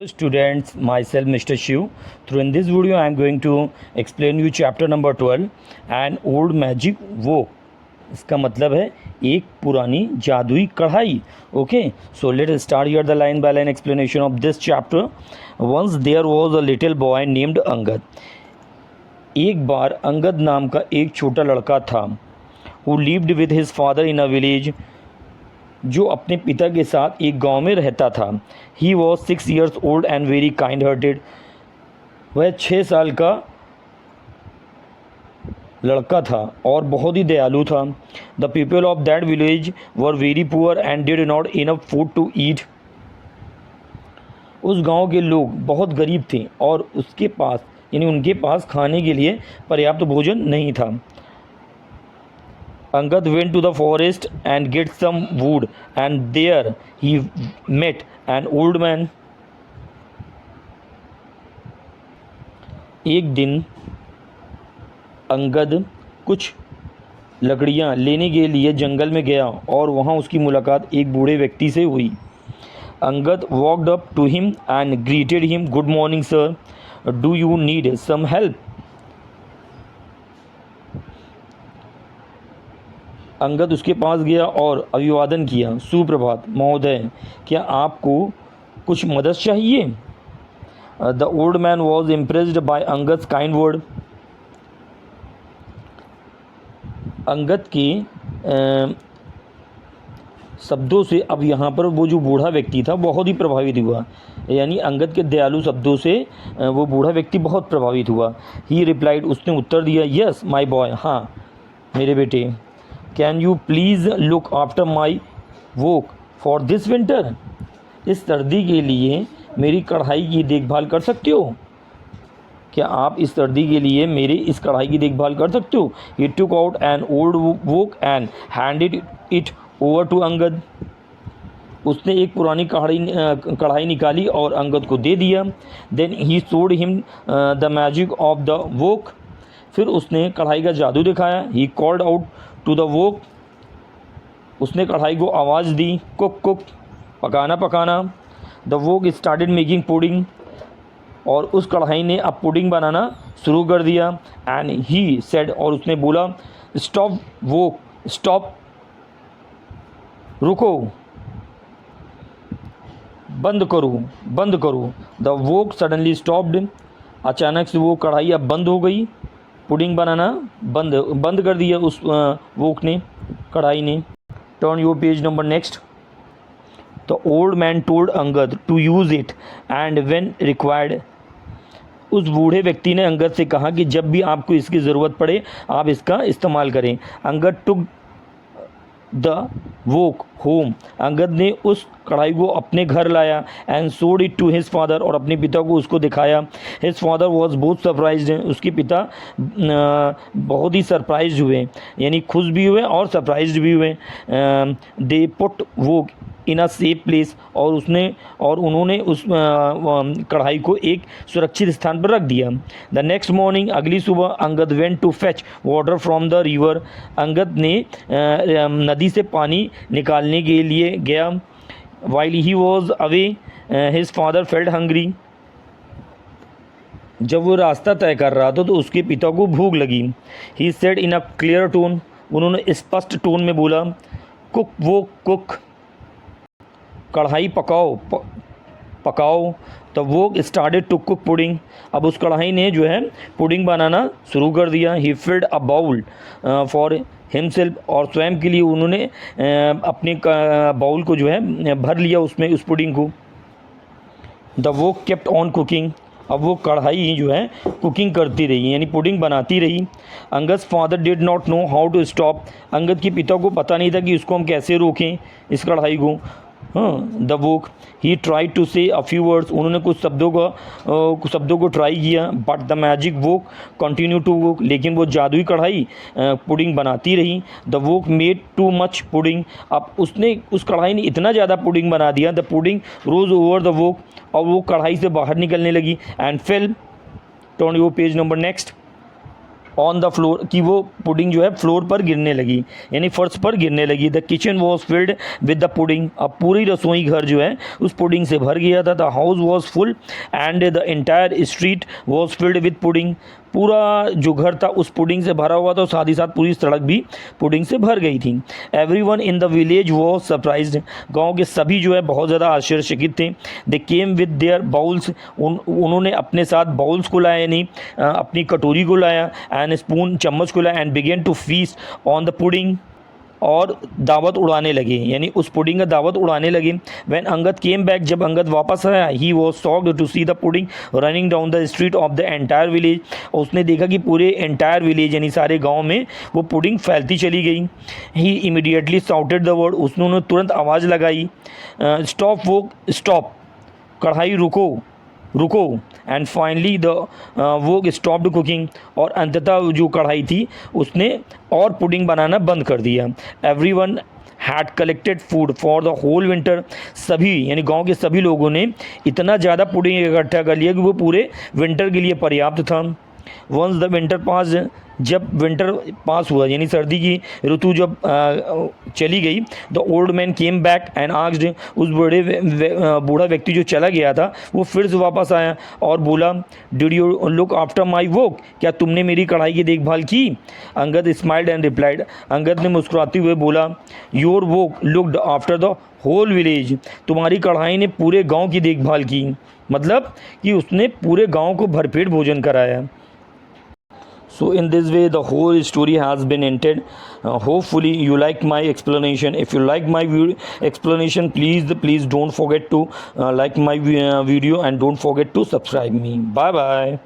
Students, myself Mr. Shiv. Through in this video I am going to explain you chapter number 12 and old magic wok. इसका मतलब है एक पुरानी जादुई कढ़ाई. Okay, so let us start here the line by line explanation of this chapter. Once there was a little boy named Angad. एक बार अंगद नाम का एक छोटा लड़का था. Who lived with his father in a village. जो अपने पिता के साथ एक गांव में रहता था. He was 6 years old and very kind hearted. वह 6 साल का लड़का था और बहुत ही दयालु था. The people of that village were very poor and did not enough food to eat. उस गांव के लोग बहुत गरीब थे और उसके पास यानी उनके पास खाने के लिए पर्याप्त भोजन नहीं था. Angad went to the forest and get some wood, and there he met an old man. एक दिन अंगद कुछ लकड़ियाँ लेने के लिए जंगल में गया और वहाँ उसकी मुलाकात एक बूढ़े व्यक्ति से हुई. Angad walked up to him and greeted him. Good morning, sir. Do you need some help? Angad उसके पास गया और अभिवादन किया. सुप्रभात महोदय, क्या आपको कुछ मदद चाहिए? The old man was impressed by Angad kind word. Angad के शब्दों से अब यहाँ पर वो जो बूढ़ा व्यक्ति था बहुत ही प्रभावित हुआ. यानी अंगद के दयालु शब्दों से वो बूढ़ा व्यक्ति बहुत प्रभावित हुआ. ही रिप्लाइड, उसने उत्तर दिया. यस माई बॉय, हाँ मेरे बेटे. Can you please look after my woke for this winter. इस सर्दी के लिए मेरी कढ़ाई की देखभाल कर सकते हो? क्या आप इस सर्दी के लिए मेरे इस कढ़ाई की देखभाल कर सकते हो? He took out an old wok and handed it over to Angad. उसने एक पुरानी कढ़ाई निकाली और अंगद को दे दिया. Then he showed him the magic of the wok. फिर उसने कढ़ाई का जादू दिखाया. He called out to the wok. उसने कढ़ाई को आवाज़ दी. कुक कुक, पकाना पकाना. The wok started making pudding. और उस कढ़ाई ने अब पुडिंग बनाना शुरू कर दिया. एंड ही सेड, और उसने बोला, स्टॉप वोक, स्टॉप, रुको, बंद करो, बंद करो. The woke suddenly stopped. अचानक से वो कढ़ाई अब बंद हो गई. पुडिंग बनाना बंद कर दिया उस वोक ने, कढ़ाई ने. Turn your page number next. The old man told Angad to use it and when required. उस बूढ़े व्यक्ति ने अंगद से कहा कि जब भी आपको इसकी ज़रूरत पड़े आप इसका इस्तेमाल करें. Angad took the woke home. Angad ने उस कढ़ाई को अपने घर लाया. एंड सोड इट टू हिज फादर, और अपने पिता को उसको दिखाया. हिज फादर वॉज बहुत सरप्राइज्ड. उसके पिता बहुत ही सरप्राइज्ड हुए, यानी खुश भी हुए और सरप्राइज्ड भी हुए. They put woke in a safe place. और उन्होंने उस कढ़ाई को एक सुरक्षित स्थान पर रख दिया. द नेक्स्ट मॉर्निंग, अगली सुबह, Angad went to fetch water from the river. Angad ने नदी से पानी निकालने के लिए गया. While he was away his father felt hungry. जब वो रास्ता तय कर रहा था तो उसके पिता को भूख लगी. He said in a clear tone. उन्होंने स्पष्ट टोन में बोला, कुक वो कुक, कढ़ाई पकाओ पकाओ. तो वो स्टार्टेड टू कुक पुडिंग. अब उस कढ़ाई ने जो है पुडिंग बनाना शुरू कर दिया. He filled a bowl for himself. और स्वयं के लिए उन्होंने अपने बाउल को जो है भर लिया उसमें, उस पुडिंग को. द वो केप्ट ऑन कुकिंग. अब वो कढ़ाई जो है कुकिंग करती रही, यानी पुडिंग बनाती रही. Angad father did not know how to stop. Angad के पिता को पता नहीं था कि इसको हम कैसे रोकें, इस कढ़ाई को. The wok he tried to say a few words. उन्होंने कुछ शब्दों को ट्राई किया. But the magic wok continue to work. लेकिन वो जादुई कढ़ाई पुडिंग बनाती रही. The wok made too much pudding. अब उस कढ़ाई ने इतना ज़्यादा पुडिंग बना दिया. The pudding rose over the wok. और वो कढ़ाई से बाहर निकलने लगी. And fell. Turn your page number next. On the floor, कि वो पुडिंग जो है फ्लोर पर गिरने लगी, यानी फर्श पर गिरने लगी। The kitchen was filled with the pudding, अब पूरी रसोई घर जो है उस पुडिंग से भर गया था। The house was full and the entire street was filled with pudding, पूरा जो घर था उस पुडिंग से भरा हुआ था और साथ ही साथ पूरी सड़क भी पुडिंग से भर गई थी। Everyone in the village was surprised, गांव के सभी जो है बहुत ज़्यादा आश्चर्यचकित थे। दे केम विद देयर बाउल्स, उन्होंने अपने साथ बाउल्स को लाया, यानी अपनी कटोरी को लाया, एंड स्पून, चम्मच को लाया, and began to feast on the pudding, और दावत उड़ाने लगे, यानी उस पुडिंग का दावत उड़ाने लगे। व्हेन अंगद केम बैक, जब अंगद वापस आया, he was shocked to see the pudding running down the street of the entire village, और उसने देखा कि पूरे एंटायर विलेज यानी सारे गांव में वो पुडिंग फैलती चली गई। ही इमीडिएटली शाउटेड द वर्ड, उसने तुरंत आवाज़ लगाई, स्टॉप वो, स्टॉप, कढ़ाई रुको, रुको। एंड फाइनली द वो स्टॉप्ड कुकिंग, और अंततः जो कढ़ाई थी उसने और पुडिंग बनाना बंद कर दिया। Everyone had collected food for the whole winter, सभी यानी गांव के सभी लोगों ने इतना ज़्यादा पुडिंग इकट्ठा कर लिया कि वो पूरे विंटर के लिए पर्याप्त था। वंस द विंटर पास, जब विंटर पास हुआ यानी सर्दी की ऋतु जब चली गई, the old man came back and asked, उस बूढ़ा व्यक्ति जो चला गया था वो फिर से वापस आया और बोला, did you look after my wok, क्या तुमने मेरी कढ़ाई की देखभाल की? Angad smiled and replied, Angad ने मुस्कुराते हुए बोला, your wok looked after the whole village, तुम्हारी कढ़ाई ने पूरे गाँव की देखभाल की, मतलब कि उसने पूरे गाँव को भरपेट भोजन कराया। So in this way the whole story has been ended. Hopefully you like my explanation. If you like my explanation, please don't forget to like my video, and don't forget to subscribe me. Bye bye.